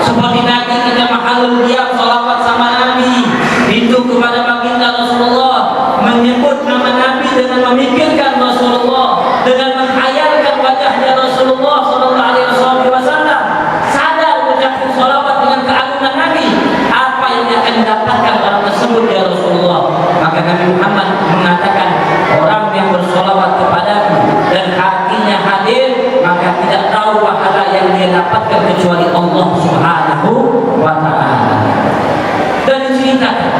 seperti Nabi kita mahalul diam salawat sama Nabi, itu kepada baginda Rasulullah, menyebut nama Nabi dengan memikirkan Rasulullah, dengan menghayalkan wajahnya Rasulullah sallallahu alaihi wasallam, sadar mengucapkan salawat dengan keagungan Nabi, apa yang akan didapatkan orang tersebut ya Rasulullah? Maka Nabi Muhammad mengatakan, orang yang bersolawat kepadaku dan hatinya hadir, maka tidak tahu pahala yang dia dapatkan kecuali Allah Subhanahu wa ta'ala. Dan diceritakan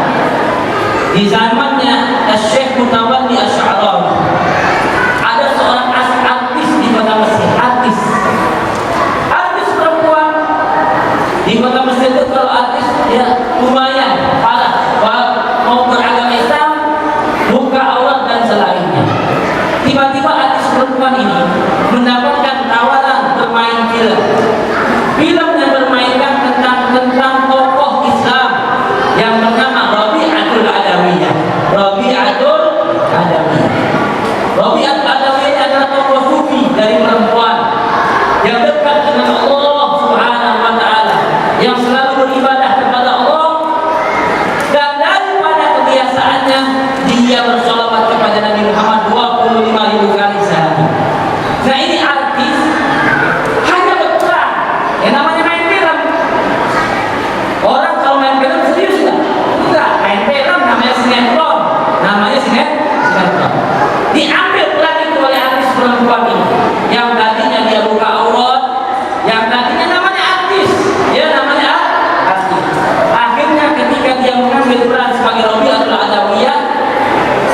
di zamannya Syekh Mutawalli Asy'arawi, ada seorang artis di kota Mesir, artis perempuan di kota Mesir. Itu kalau artis ya lumayan parah, mau beragama Islam, buka aurat dan selainnya. Tiba-tiba artis perempuan ini mendapatkan tawaran bermain film. Film yang bermainkan tentang tokoh Islam yang bernama Rabi'atul Adawiyah. Rabi'atul Adawiyah adalah tokoh sufi dari perempuan yang dekat dengan Allah Subhanahu wa ta'ala, yang selalu beribadah kepada Allah, dan daripada kebiasaannya dia bersolawat kepada Nabi Muhammad 25.000 kali sehari. Nah ini artis hanya berperan, yang namanya main film. Orang kalau main film serius enggak main film, namanya sinetron, diambil peran itu oleh artis perempuan ini, yang tadinya dia buka aurat, yang tadinya namanya artis, akhirnya ketika dia mengambil peran sebagai Rabi'atul Adawiyah,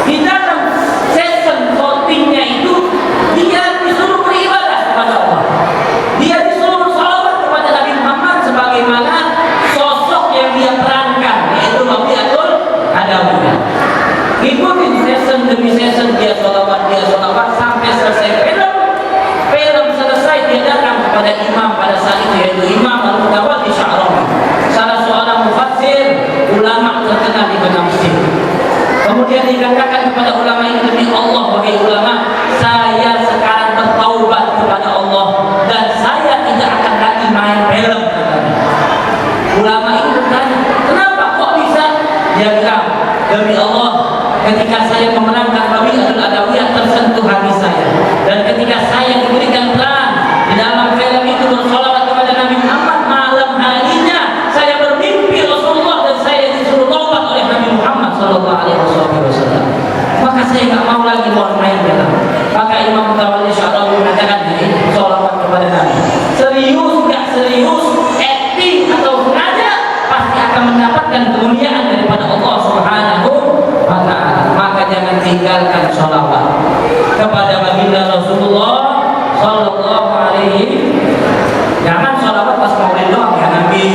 di dalam session votingnya itu dia disuruh beribadah kepada Allah, dia disuruh bersolawat kepada Nabi Muhammad sebagaimana sosok yang dia perankan, yaitu Rabi'atul Adawiyah. Ikutin session demi session dia solawat sampai selesai film selesai, dia datang kepada imam pada saat itu, yaitu Imam Al-Mutawalli Asy'arawi, salah seorang mufassir ulama terkenal di kota Mesir. Kemudian dikatakan kepada ulama ini, demi Allah wahai ulama, saya sekarang bertaubat kepada Allah dan saya tidak akan lagi main film. Ulama ini bertanya, kenapa kok bisa? Dia bilang, demi Allah, ketika saya memenangkan Rabi'atul Adawiyah tersentuh hati saya, dan ketika saya diberikan peran di dalam film itu bersolawat kepada Nabi Muhammad, malam harinya saya bermimpi Rasulullah dan saya disuruh taubat oleh Nabi Muhammad sallallahu alaihi wasallam. Maka saya nggak mau lagi main film. Maka Imam Mutawalli Asy'arawi mengatakan, ini solawat kepada Nabi, serius nggak serius, acting atau sengaja, pasti akan mendapatkan kemuliaan daripada Allah Subhanahu wa ta'ala. Maka jangan tinggalkan sholawat kepada baginda Rasulullah sallallahu alaihi. Jangan sholawat pas maulid doang ya, Nabi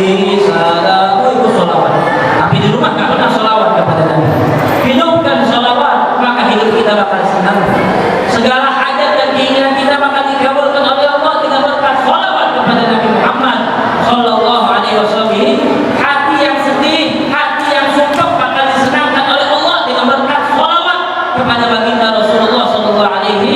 salam itu sholawat, tapi di rumah nggak pernah sholawat kepada Nabi. Hidupkan sholawat, maka hidup kita bakal senang. Segala hajat dan keinginan kita bakal dikabulkan oleh Allah dengan berkat sholawat kepada Nabi Muhammad sallallahu alaihi wasallam. Hati yang sedih, hati yang sumpah bakal disenangkan oleh Allah dengan berkat sholawat kepada baginda Rasulullah sallallahu alaihi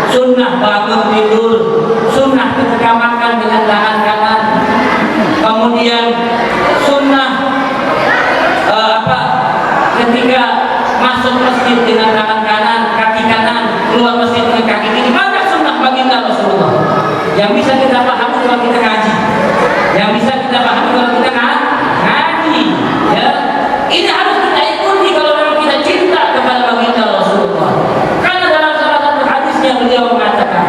sunnah bangun tidur, sunnah ketika makan dengan tangan kanan, kemudian sunnah ketika masuk masjid dengan tangan kanan, kaki kanan, keluar masjid dengan kaki kiri. Mana sunnah baginda Rasulullah yang bisa kita pahami kalau kita ngaji, yang bisa kita pahami kalau kita ngaji, ya. Ini harus kita ikuti kalau memang kita cinta kepada baginda Rasulullah. Karena dalam salah satu hadisnya beliau mengatakan,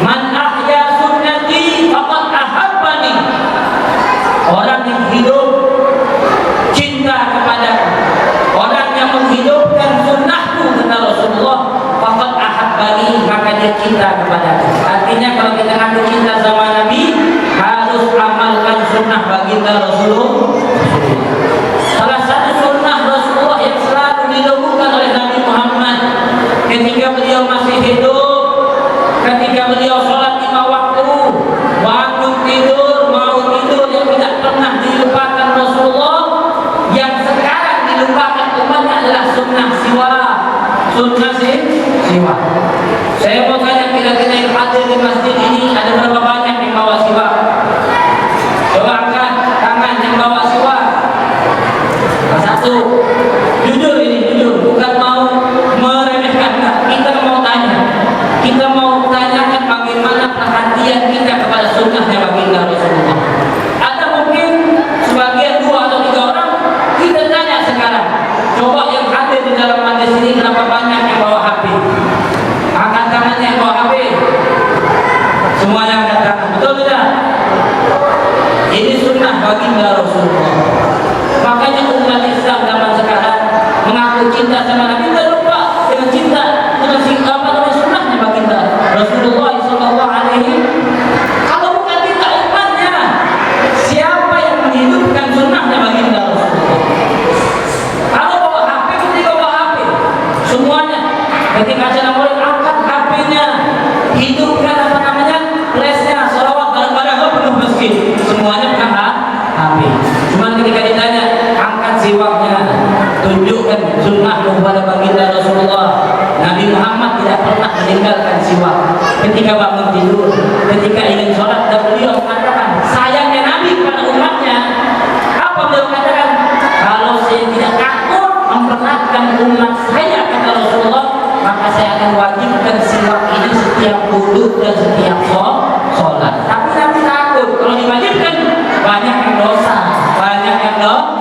"Man ahya sunnati faqad ahabbani." Orang yang hidup cinta kepada, orang yang menghidupkan sunnahku kata Rasulullah, faqad ahabbani, maka dia cinta kepadaku. Artinya kalau kita ngaku cinta sama Nabi, harus amalkan sunnah baginda Rasulullah. Salah satu sunnah Rasulullah yang selalu dilakukan oleh Nabi Muhammad ketika beliau masih hidup, ketika beliau sholat 5 waktu, bangun tidur, mau tidur, yang tidak pernah dilupakan Rasulullah, yang sekarang dilupakan umatnya adalah sunnah siwak. Sunnah siwak. Saya mau tanya, kira-kira yang hadir di masjid ini ada berapa banyak yang bawa siwak? Coba angkat tangan yang bawa siwak. Satu. Jujur ini, jujur, bukan mau meremehkan, kita mau tanya. Kita mau tanyakan bagaimana perhatian kita kepada sunnahnya baginda Rasulullah. Ada mungkin sebagian 2 atau 3 orang, kita tanya sekarang. Coba yang hadir di dalam majlis ini berapa banyak yang bawa HP? Angkat tangannya yang bawa HP. Semuanya angkat tangan, betul tidak? Ini sunnah baginda Rasulullah. Makanya umat Islam zaman sekarang mengaku cinta sama Nabi, tidak lupa dengan cinta dengan sunnahnya baginda Rasulullah Sallallahu Alaihi. Kalau bukan kita umatnya, siapa yang menghidupkan sunnahnya baginda Rasulullah? Kalau bawa HP, ketika bawa HP, semuanya ketika acara maulid angkat HP-nya, hidupkan flashnya, salawat bareng-bareng penuh masjid, semuanya pegang HP. Cuma ketika ditanya, angkat siwaknya, tunjukkan sunnah kepada baginda Rasulullah. Nabi Muhammad tidak pernah meninggalkan siwak. Ketika bangun tidur, ketika ingin sholat, dan beliau mengatakan, sayangnya Nabi kepada umatnya, apa beliau katakan? Kalau saya tidak takut memperhatikan umat saya, kata Rasulullah, maka saya akan wajibkan siwak ini setiap duduk dan setiap sholat. Tapi Nabi takut kalau diwajibkan banyak yang dosa, banyak yang dosa.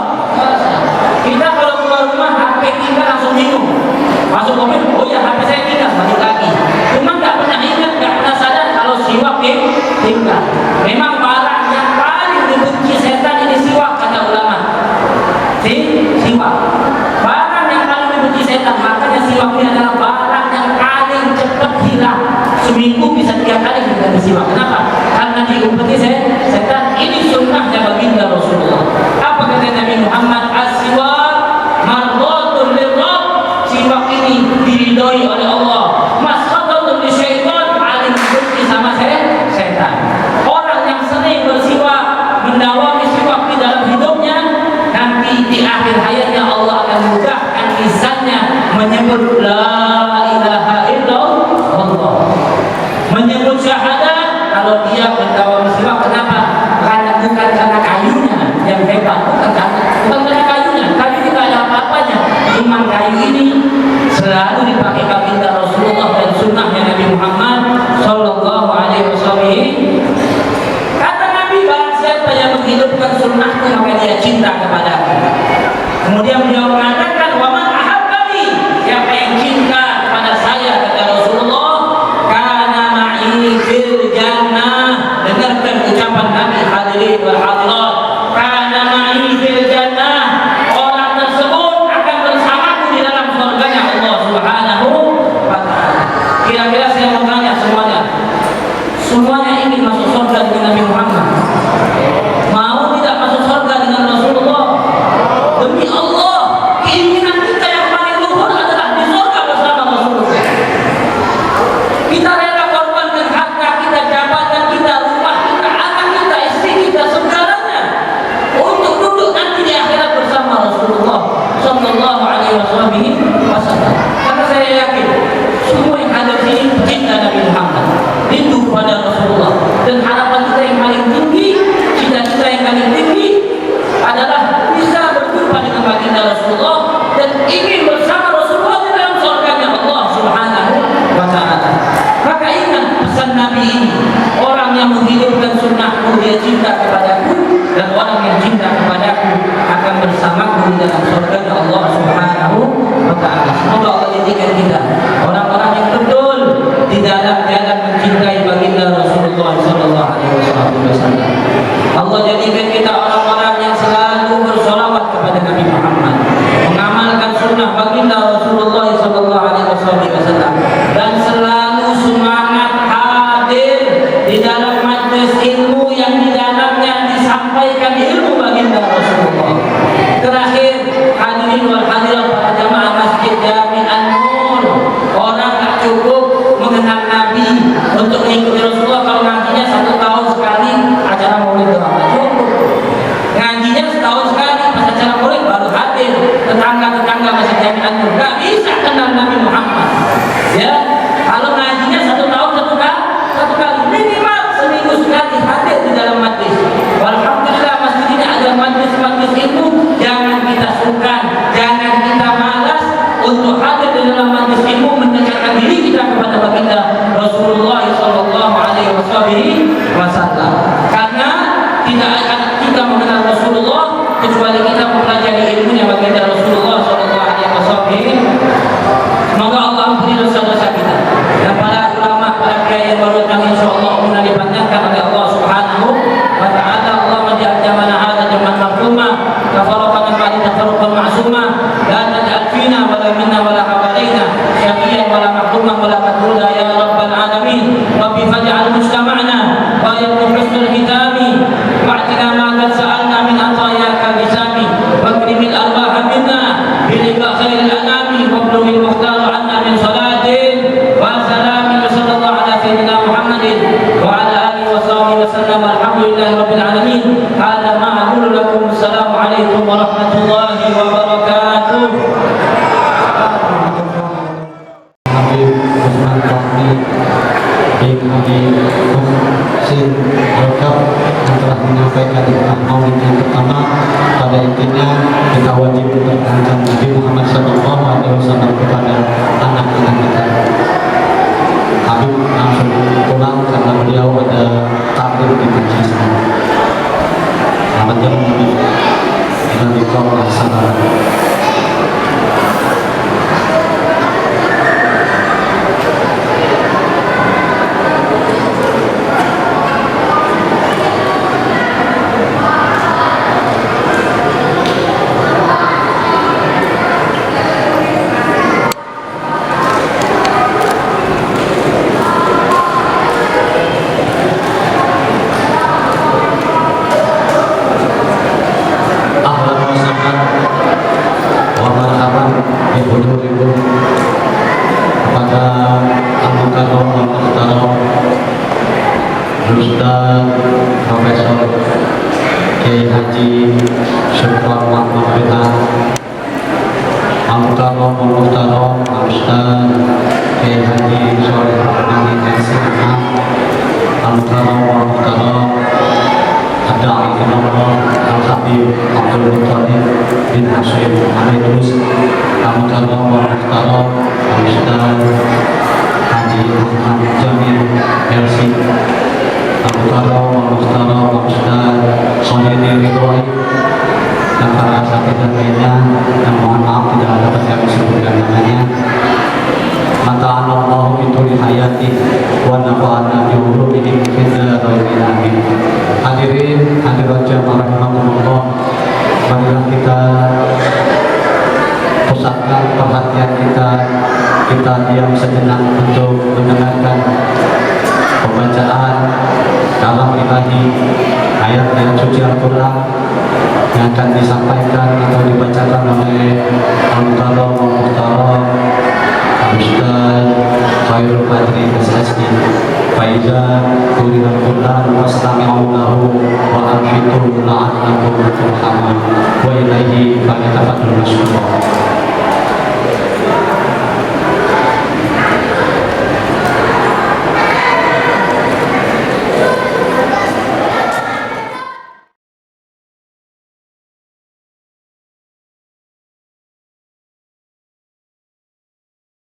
Kita kalau keluar rumah HP kita langsung bingung, masuk mobil, oh ya HP saya tinggal, balik lagi. Cuma nggak pernah ingat, nggak pernah sadar kalau siwak tinggal. Memang barang yang paling dibenci setan ini siwak, kata ulama. Siwak, barang yang paling dibenci setan, makanya siwak ini adalah barang yang paling cepat hilang. Seminggu bisa 3 kali kita siwak. Kenapa? Karena diumpeti setan. Ini sunnahnya baginda Rasulullah. Apa kata Nabi Muhammad? As-siwak mardatun lirrabb. Siwak ini diridhoi oleh Allah. Masqatatun lisyaitan, paling benci sama setan. Orang yang sering bersiwak, mendawami siwak di dalam hidupnya, nanti di akhir hayatnya Allah akan mudahkan lisannya menyebut la ilaha illallah, menyebut syahadat. Kalau dia mendawami siwak, kenapa? Karena bukan karena kayunya yang hebat, bukan karena kayunya. Kayu ini tidak ada apa-apanya. Cuma kayu ini selalu dipakai baginda Rasulullah dan sunnahnya Nabi Muhammad Sallallahu Alaihi Wasallam. Kata Nabi, barang siapa yang menghidupkan sunnahku, maka dia cinta kepadaku. Kemudian beliau mengatakan, waman ahabbani, siapa yang cinta kepada saya, kata Rasulullah, kana ma'i fil jannah. Dengarkan ucapan Nabi, hadirin wal hadirat, kana ma'i fil jannah, orang tersebut akan bersamaku di dalam surganya Allah Subhanahu Nabi ini, orang yang menghidupkan sunnahku dia cinta kepadaku, dan orang yang cinta kepadaku akan bersamaku di dalam surga Allah Subhanahu wa ta'ala. Semoga Allah jadikan kita orang-orang yang betul di dalam jalan mencintai baginda Rasulullah sallallahu alaihi wasallam. Allah jadikan kita orang-orang yang selalu bersolawat kepada Nabi Muhammad, mengamalkan sunnah baginda Rasulullah sallallahu alaihi wasallam, dan selalu semangat hadir di dalam majlis ilmu yang di dalamnya disampaikan ilmu baginda Rasulullah. Terakhir, hadirin wal hadirat para jamaah Masjid Jami An-Nur, orang tak cukup mengenal Nabi untuk mengikuti Rasulullah kalau ngajinya 1 tahun sekali acara maulid doang, tak cukup. Ngajinya setahun sekali pas acara maulid baru hadir tetangga-tetangga Masjid Jami An-Nur, nggak bisa kenal Nabi Muhammad. Ya, kalau ngajinya 1 tahun satu kali minimal seminggu sekali hadir di dalam majlis. Alhamdulillah masjid ini ada majlis-majlis ilmu. Jangan kita sungkan, jangan kita malas untuk hadir di dalam majlis ilmu, mendekatkan diri kita kepada baginda Rasulullah sallallahu alaihi wasallam. Karena tidak akan kita mengenal Rasulullah kecuali kita mempelajari ilmunya baginda Rasulullah sallallahu alaihi wasallam. Semoga Allah ampuni dosa-dosa kita, dan para ulama, para kiai yang baru datang insyaallah umurnya dipanjangkan oleh Allah Subhanahu wa ta'ala. Allahumma ja'al jamana hadza jam'an marhuma, tafarraqana ba'da tafarruqan ma'suma, la taj'al fina wa la minna wa la hawalaina syaqiyan wa la mahruman wa la matruda ya rabbal alamin. Rabbi faj'al mujtama'na wa yakun husnul hitami wa'tina ma qad sa'alna min atayaka bisami wa akrimil arwaha minna bi liqa khairil anami wa blugil mukhtar anna min salatin wa salamin wa sallallahu ala sayyidina Muhammadin wa ala alihi wa sahbihi wa sallam. Alhamdulillahi rabbil alamin. Hada ma aqulu lakum. Assalamualaikum warahmatullahi wabarakatuh. Habib Usman Fahmi bin Abi Muhsin Al-Kaf yang telah menyampaikan tentang maulid yang pertama. Pada intinya kita wajib memperkenalkan Nabi Muhammad sallallahu alaihi wasallam kepada anak-anak kita. Habib langsung pulang karena beliau ada taklim di majlis. Selamat jalan Habib. Kita dikawal salam. Ustaz Profesor Kiai Haji Syukron Mahmud Bitan, Al-Mukarram Al-Muhtaram Ustaz Kiai Haji Sholeh Rahmani Al-Sinha, Al-Mukarram Al-Muhtaram Ad-Da'i Ilallah Al-Habib Abdul Muttalib bin Hashim Al-Idrus, Al-Mukarram Al-Muhtaram Ustaz Haji Ahmad Jamil LC, Al-Mukarram Al-Muhtaram Ustaz Sohidi Ridhoi, dan para asatidzah lainnya yang mohon maaf tidak dapat kami sebutkan namanya. Mata'anallahu min tuli hayati wa nafa'ana bi ulumihim fid dharain amin. Hadirin hadirat jamaah rahimakumullah, marilah kita pusatkan perhatian kita diam sejenak untuk mendengarkan pembacaan kalam ilahi, ayat-ayat suci Al-Quran yang akan disampaikan atau dibacakan oleh Al-Mukarram Al-Muhtaram Ustaz Khairul Fadri SSI. Faizan Qur'an Quran wastami'u lahu wa anfiqu la'allakum turhamun wa ilaihi falyatafaddalu mashkurun.